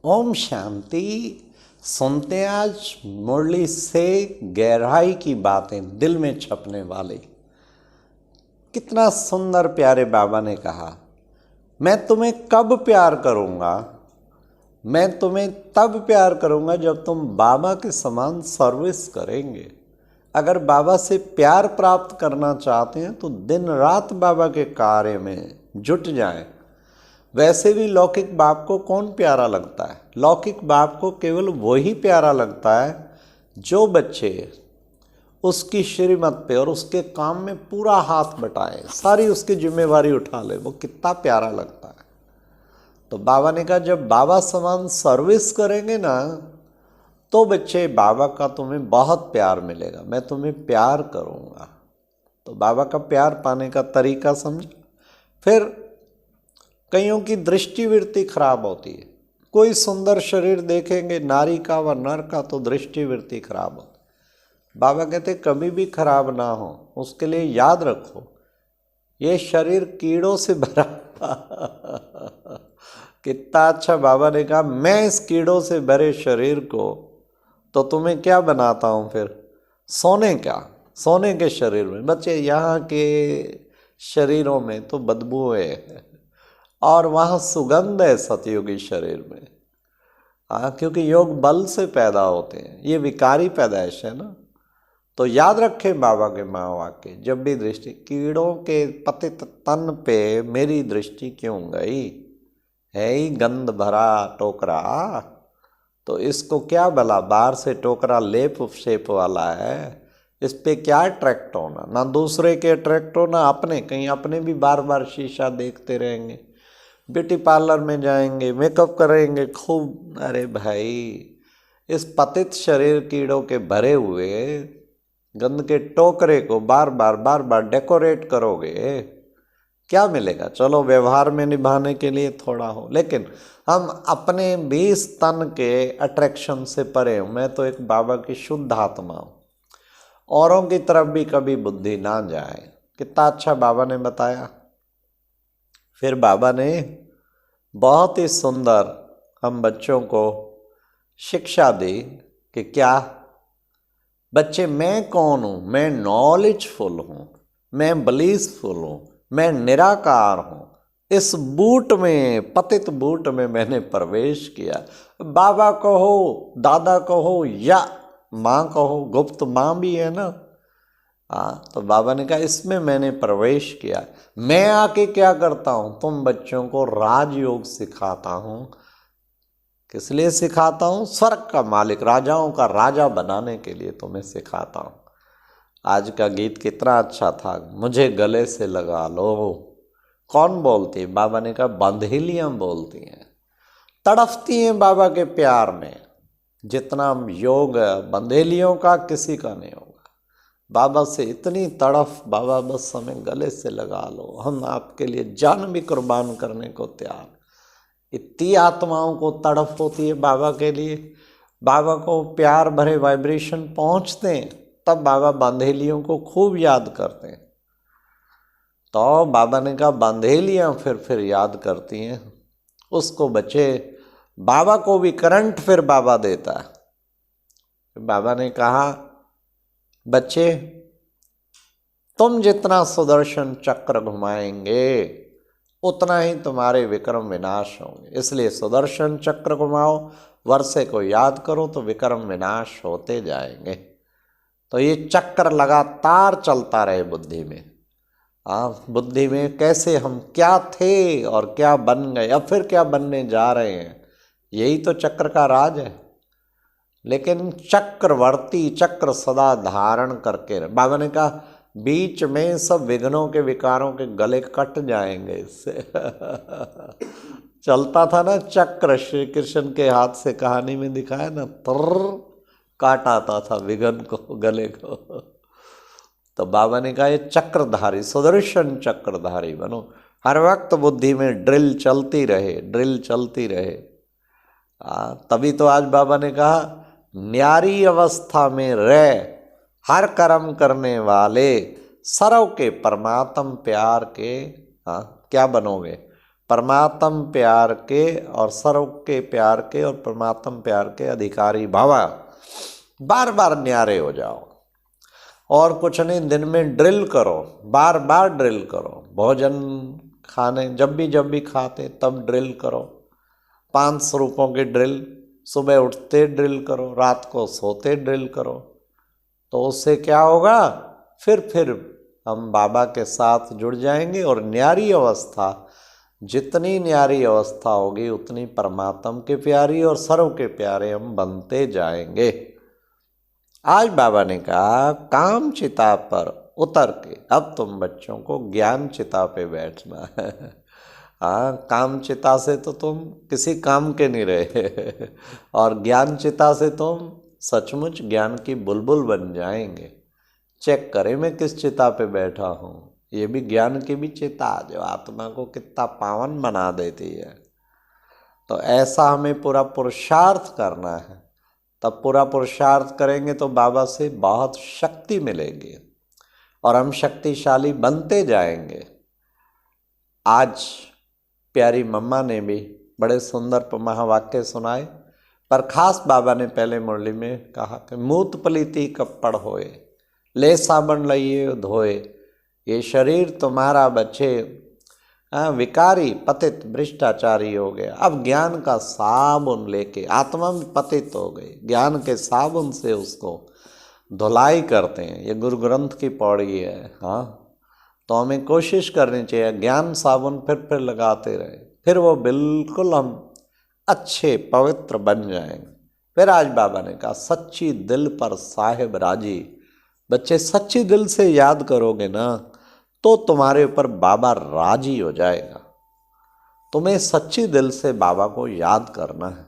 ओम शांति। सुनते हैं आज मुरली से गहराई की बातें दिल में छपने वाली। कितना सुंदर प्यारे बाबा ने कहा, मैं तुम्हें कब प्यार करूँगा? मैं तुम्हें तब प्यार करूँगा जब तुम बाबा के समान सर्विस करेंगे। अगर बाबा से प्यार प्राप्त करना चाहते हैं तो दिन रात बाबा के कार्य में जुट जाएं। वैसे भी लौकिक बाप को कौन प्यारा लगता है? लौकिक बाप को केवल वही प्यारा लगता है जो बच्चे उसकी श्रीमत पे और उसके काम में पूरा हाथ बटाए, सारी उसकी जिम्मेवारी उठा ले। वो कितना प्यारा लगता है। तो बाबा ने कहा, जब बाबा समान सर्विस करेंगे ना तो बच्चे बाबा का तुम्हें बहुत प्यार मिलेगा। मैं तुम्हें प्यार करूँगा। तो बाबा का प्यार पाने का तरीका समझा। फिर कईयों की दृष्टिवृत्ति खराब होती है। कोई सुंदर शरीर देखेंगे, नारी का व नर का, तो दृष्टिवृत्ति खराब होती है। बाबा कहते कभी भी खराब ना हो, उसके लिए याद रखो ये शरीर कीड़ों से भरा कितना अच्छा बाबा ने कहा, मैं इस कीड़ों से भरे शरीर को तो तुम्हें क्या बनाता हूँ फिर? सोने क्या? सोने के शरीर में। बच्चे यहाँ के शरीरों में तो बदबू है और वहाँ सुगंध है सतयुगी शरीर में। क्योंकि योग बल से पैदा होते हैं, ये विकारी पैदाइश है ना। तो याद रखें बाबा के माँ वाक्य, जब भी दृष्टि कीड़ों के पतित तन पे मेरी दृष्टि क्यों गई? है ही गंध भरा टोकरा, तो इसको क्या भला? बाहर से टोकरा लेप शेप वाला है, इस पे क्या अट्रैक्ट होना? ना दूसरे के अट्रैक्ट होना, अपने कहीं अपने भी बार बार शीशा देखते रहेंगे, ब्यूटी पार्लर में जाएंगे, मेकअप करेंगे खूब। अरे भाई, इस पतित शरीर कीड़ों के भरे हुए गंद के टोकरे को बार बार डेकोरेट करोगे, क्या मिलेगा? चलो व्यवहार में निभाने के लिए थोड़ा हो, लेकिन हम अपने भी इस तन के अट्रैक्शन से परे हूँ। मैं तो एक बाबा की शुद्ध आत्मा हूँ। औरों की तरफ भी कभी बुद्धि ना जाए। कितना अच्छा बाबा ने बताया। फिर बाबा ने बहुत ही सुंदर हम बच्चों को शिक्षा दी कि क्या बच्चे, मैं कौन हूँ? मैं नॉलेजफुल हूँ, मैं ब्लीसफुल हूँ, मैं निराकार हूँ। इस बूट में, पतित बूट में मैंने प्रवेश किया। बाबा कहो, दादा कहो या माँ कहो, गुप्त माँ भी है ना। तो बाबा ने कहा इसमें मैंने प्रवेश किया। मैं आके क्या करता हूँ? तुम बच्चों को राजयोग सिखाता हूँ। किस लिए सिखाता हूँ? स्वर्ग का मालिक, राजाओं का राजा बनाने के लिए तुम्हें सिखाता हूँ। आज का गीत कितना अच्छा था, मुझे गले से लगा लो। कौन बोलती है? बाबा ने कहा बंधेलियाँ बोलती हैं, तड़फती हैं बाबा के प्यार में। जितना योग बंधेलियों का किसी का नहीं होगा। बाबा से इतनी तड़फ, बाबा बस हमें गले से लगा लो, हम आपके लिए जान भी कुर्बान करने को तैयार। इतनी आत्माओं को तड़फ होती है बाबा के लिए। बाबा को प्यार भरे वाइब्रेशन पहुंचते हैं, तब बाबा बांधेलियों को खूब याद करते हैं। तो बाबा ने कहा बांधेलियाँ फिर याद करती हैं उसको। बच्चे, बाबा को भी करंट फिर बाबा देता है। बाबा ने कहा बच्चे, तुम जितना सुदर्शन चक्र घुमाएंगे उतना ही तुम्हारे विक्रम विनाश होंगे। इसलिए सुदर्शन चक्र घुमाओ, वर्षे को याद करो, तो विक्रम विनाश होते जाएंगे। तो ये चक्र लगातार चलता रहे बुद्धि में। बुद्धि में कैसे हम क्या थे और क्या बन गए, अब फिर क्या बनने जा रहे हैं, यही तो चक्र का राज है। लेकिन चक्रवर्ती चक्र सदा धारण करके रहे। बाबा ने कहा बीच में सब विघ्नों के विकारों के गले कट जाएंगे इससे चलता था ना चक्र, श्री कृष्ण के हाथ से कहानी में दिखाया ना, तर काट आता था विघ्न को, गले को। तो बाबा ने कहा ये चक्रधारी, सुदर्शन चक्रधारी बनो। हर वक्त बुद्धि में ड्रिल चलती रहे, ड्रिल चलती रहे। तभी तो आज बाबा ने कहा न्यारी अवस्था में रह, हर कर्म करने वाले सर्व के परमात्म प्यार के क्या बनोगे? परमात्म प्यार के और सर्व के प्यार के और परमात्म प्यार के अधिकारी भावा, बार बार न्यारे हो जाओ। और कुछ नहीं, दिन में ड्रिल करो, बार बार ड्रिल करो। भोजन खाने जब भी खाते तब ड्रिल करो, 5 स्वरूपों की ड्रिल। सुबह उठते ड्रिल करो, रात को सोते ड्रिल करो। तो उससे क्या होगा, फिर हम बाबा के साथ जुड़ जाएंगे। और न्यारी अवस्था, जितनी न्यारी अवस्था होगी उतनी परमात्म के प्यारी और सर्व के प्यारे हम बनते जाएंगे। आज बाबा ने कहा काम चिता पर उतर के अब तुम बच्चों को ज्ञान चिता पे बैठना है। हाँ, काम चिता से तो तुम किसी काम के नहीं रहे और ज्ञान चिता से तुम सचमुच ज्ञान की बुलबुल बन जाएंगे। चेक करें मैं किस चिता पे बैठा हूँ। ये भी ज्ञान की भी चिता जो आत्मा को कितना पावन बना देती है। तो ऐसा हमें पूरा पुरुषार्थ करना है। तब पूरा पुरुषार्थ करेंगे तो बाबा से बहुत शक्ति मिलेगी और हम शक्तिशाली बनते जाएंगे। आज प्यारी मम्मा ने भी बड़े सुंदर महावाक्य सुनाए, पर खास बाबा ने पहले मुरली में कहा कि मूत पलीती कपड़ होए, ले साबन लइए धोए, ये शरीर तुम्हारा बच्चे विकारी पतित भ्रष्टाचारी हो गया। अब ज्ञान का साबुन लेके आत्मा में पतित हो गई, ज्ञान के साबुन से उसको धुलाई करते हैं। ये गुरु ग्रंथ की पौड़ी है। हाँ, तो हमें कोशिश करनी चाहिए ज्ञान साबुन फिर लगाते रहे, फिर वो बिल्कुल हम अच्छे पवित्र बन जाएंगे। फिर आज बाबा ने कहा सच्ची दिल पर साहिब राजी। बच्चे सच्ची दिल से याद करोगे ना तो तुम्हारे ऊपर बाबा राजी हो जाएगा। तुम्हें सच्ची दिल से बाबा को याद करना है।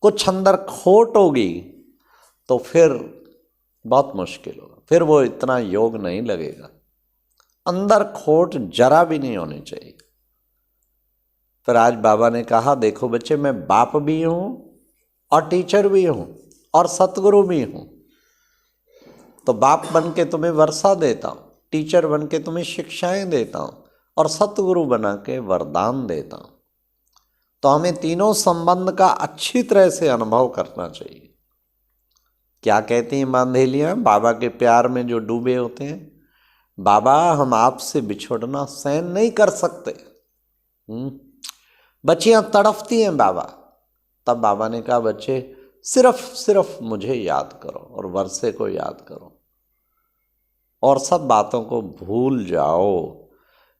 कुछ अंदर खोट होगी तो फिर बहुत मुश्किल होगा, फिर वो इतना योग नहीं लगेगा। अंदर खोट जरा भी नहीं होनी चाहिए। फिर आज बाबा ने कहा देखो बच्चे, मैं बाप भी हूं और टीचर भी हूं और सतगुरु भी हूं। तो बाप बन के तुम्हें वर्षा देता हूं, टीचर बन के तुम्हें शिक्षाएं देता हूं और सतगुरु बना के वरदान देता हूं। तो हमें तीनों संबंध का अच्छी तरह से अनुभव करना चाहिए। क्या कहती हैं बांधेलियां बाबा के प्यार में जो डूबे होते हैं, बाबा हम आपसे बिछुड़ना सहन नहीं कर सकते। बच्चियां तड़फती हैं बाबा। तब बाबा ने कहा बच्चे सिर्फ मुझे याद करो और वर्षे को याद करो और सब बातों को भूल जाओ।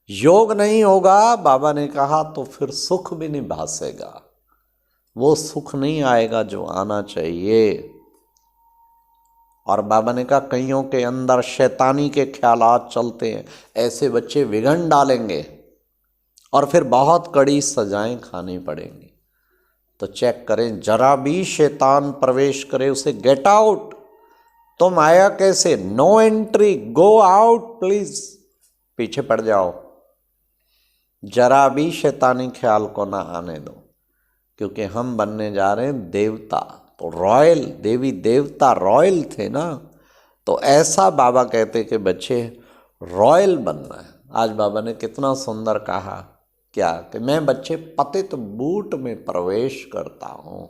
योग नहीं होगा बाबा ने कहा तो फिर सुख भी नहीं भासेगा, वो सुख नहीं आएगा जो आना चाहिए। और बाबा ने कहा कईयों के अंदर शैतानी के ख्यालात चलते हैं, ऐसे बच्चे बिगड़ डालेंगे और फिर बहुत कड़ी सजाएं खानी पड़ेंगी। तो चेक करें, जरा भी शैतान प्रवेश करे उसे गेट आउट। तुम आया कैसे, no entry, go out please, पीछे पड़ जाओ। जरा भी शैतानी ख्याल को ना आने दो, क्योंकि हम बनने जा रहे हैं देवता। तो रॉयल, देवी देवता रॉयल थे ना, तो ऐसा बाबा कहते कि बच्चे रॉयल बनना है। आज बाबा ने कितना सुंदर कहा क्या कि मैं बच्चे पतित बूट में प्रवेश करता हूं।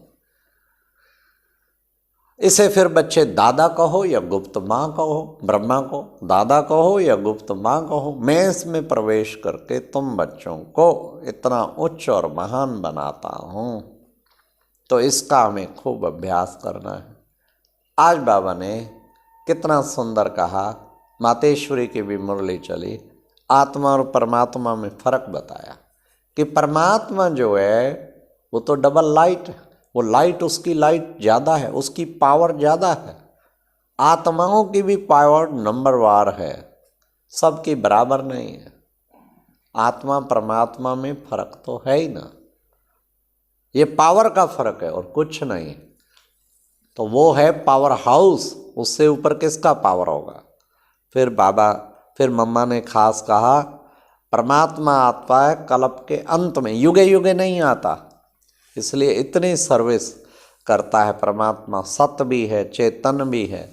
इसे फिर बच्चे दादा कहो या गुप्त माँ कहो, ब्रह्मा को दादा कहो या गुप्त माँ कहो, मैं इसमें प्रवेश करके तुम बच्चों को इतना उच्च और महान बनाता हूँ। तो इसका हमें खूब अभ्यास करना है। आज बाबा ने कितना सुंदर कहा, मातेश्वरी की भी मुरली चली, आत्मा और परमात्मा में फर्क बताया कि परमात्मा जो है वो तो डबल लाइट है, वो लाइट, उसकी लाइट ज़्यादा है, उसकी पावर ज़्यादा है। आत्माओं की भी पावर नंबरवार है, सबकी बराबर नहीं है। आत्मा परमात्मा में फर्क तो है ही ना, ये पावर का फर्क है और कुछ नहीं। तो वो है पावर हाउस, उससे ऊपर किसका पावर होगा। फिर मम्मा ने खास कहा परमात्मा आता है कल्प के अंत में, युगे युगे नहीं आता, इसलिए इतनी सर्विस करता है परमात्मा। सत भी है, चेतन भी है।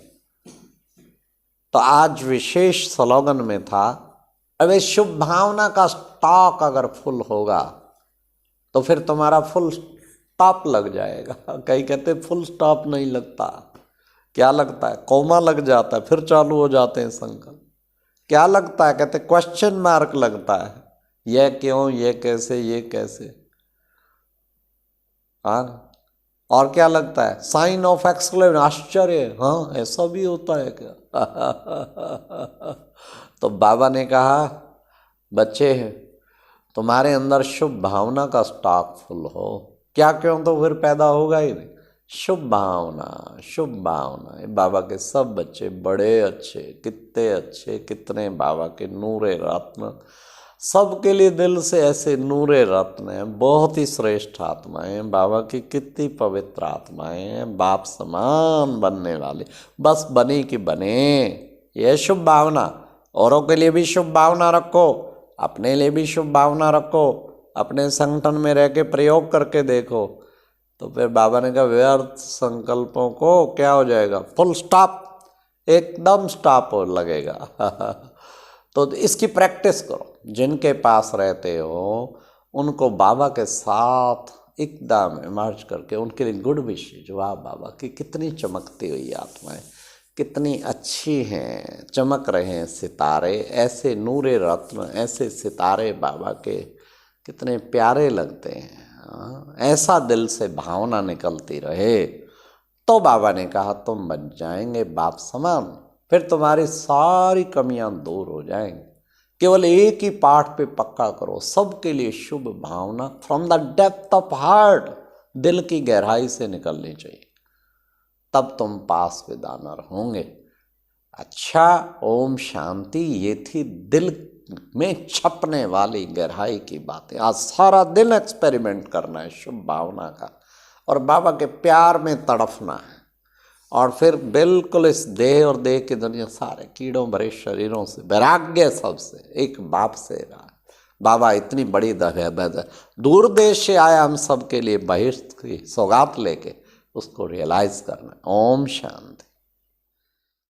तो आज विशेष स्लोगन में था अबे शुभ भावना का स्टॉक अगर फुल होगा तो फिर तुम्हारा फुल स्टॉप लग जाएगा। कहीं कहते फुल स्टॉप नहीं लगता, क्या लगता है? कोमा लग जाता है, फिर चालू हो जाते हैं संकल्प। क्या लगता है? कहते क्वेश्चन मार्क लगता है, यह क्यों, ये कैसे, ये कैसे। हाँ, और क्या लगता है? साइन ऑफ एक्सक्लेमेशन, आश्चर्य, हाँ ऐसा भी होता है क्या? तो बाबा ने कहा बच्चे तुम्हारे अंदर शुभ भावना का स्टॉक फुल हो, क्या क्यों, तो फिर पैदा होगा ही नहीं। शुभ भावना, शुभ भावना। ये बाबा के सब बच्चे बड़े अच्छे, कितने अच्छे, कितने बाबा के नूरे रत्न, सबके लिए दिल से ऐसे नूरे रत्न हैं, बहुत ही श्रेष्ठ आत्माएं हैं बाबा की, कितनी पवित्र आत्माएं हैं, बाप समान बनने वाले, बस बने कि बने। यह शुभ भावना। औरों के लिए भी शुभ भावना रखो, अपने लिए भी शुभ भावना रखो, अपने संगठन में रह के प्रयोग करके देखो। तो फिर बाबा ने कहा व्यर्थ संकल्पों को क्या हो जाएगा? फुल स्टॉप, एकदम स्टॉप हो लगेगा। तो इसकी प्रैक्टिस करो। जिनके पास रहते हो उनको बाबा के साथ एकदम इमर्ज करके उनके लिए गुड विशेष, वाह बाबा की कितनी चमकती हुई आत्माएं, कितनी अच्छी हैं, चमक रहे हैं सितारे, ऐसे नूरे रत्न, ऐसे सितारे बाबा के कितने प्यारे लगते हैं। ऐसा दिल से भावना निकलती रहे तो बाबा ने कहा तुम बन जाएंगे बाप समान, फिर तुम्हारी सारी कमियां दूर हो जाएंगी। केवल एक ही पाठ पे पक्का करो, सबके लिए शुभ भावना from the depth of heart, दिल की गहराई से निकलनी चाहिए, तब तुम पास विदानर होंगे। अच्छा, ओम शांति। ये थी दिल में छपने वाली गहराई की बातें। आज सारा दिन एक्सपेरिमेंट करना है शुभ भावना का, और बाबा के प्यार में तड़फना है, और फिर बिल्कुल इस देह और देह की दुनिया, सारे कीड़ों भरे शरीरों से वैराग्य, सबसे एक बाप से रहा। बाबा इतनी बड़ी दूर देश से आया हम सब के लिए बहिष्ठ की सौगात लेके, उसको रियलाइज करना। ओम शांति।